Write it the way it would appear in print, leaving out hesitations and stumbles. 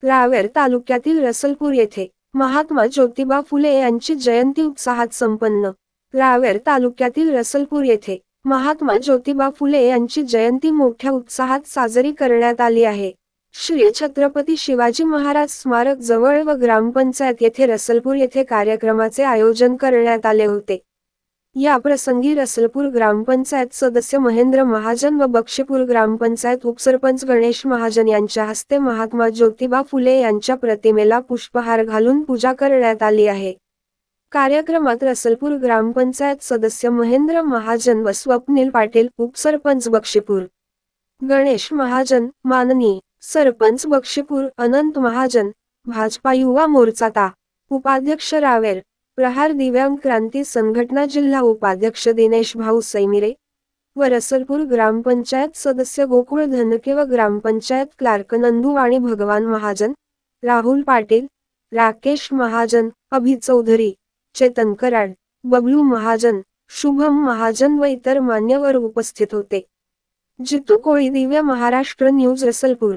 रावेर तालुक्यातील रसलपूर येथे महात्मा ज्योतिबा फुले यांची जयंती उत्साहात संपन्न। रावेर तालुक्यातील रसलपूर येथे महात्मा ज्योतिबा फुले यांची जयंती मोठ्या उत्साहात साजरी करण्यात आली आहे। श्री छत्रपती शिवाजी महाराज स्मारक जवळ व ग्रामपंचायत येथे रसलपूर येथे कार्यक्रमाचे आयोजन करण्यात आले होते। या प्रसंगी रसलपूर ग्रामपंचायत सदस्य महेंद्र महाजन व बक्षीपूर ग्रामपंचायत उपसरपंच गणेश महाजन यांच्या हस्ते महात्मा ज्योतिबा फुले यांच्या प्रतिमेला पुष्पहार घालून पूजा करण्यात आली आहे। कार्यक्रमात रसलपूर ग्रामपंचायत सदस्य महेंद्र महाजन व स्वप्नील पाटील, उपसरपंच बक्षीपूर गणेश महाजन, माननीय सरपंच बक्षीपूर अनंत महाजन, भाजपा युवा मोर्चा ता उपाध्यक्ष रावेर प्रहार दिव्यांग क्रांती संघटना जिल्हा उपाध्यक्ष दिनेश भाऊ सैमिरे व रसलपूर ग्रामपंचायत सदस्य गोकुळ धनके व ग्रामपंचायत क्लार्क नंदुवाणी भगवान महाजन, राहुल पाटील, राकेश महाजन, अभि चौधरी, चेतन कराड, बबलू महाजन, शुभम महाजन व इतर मान्यवर उपस्थित होते। जितू कोळी, दिव्य महाराष्ट्र न्यूज, रसलपूर।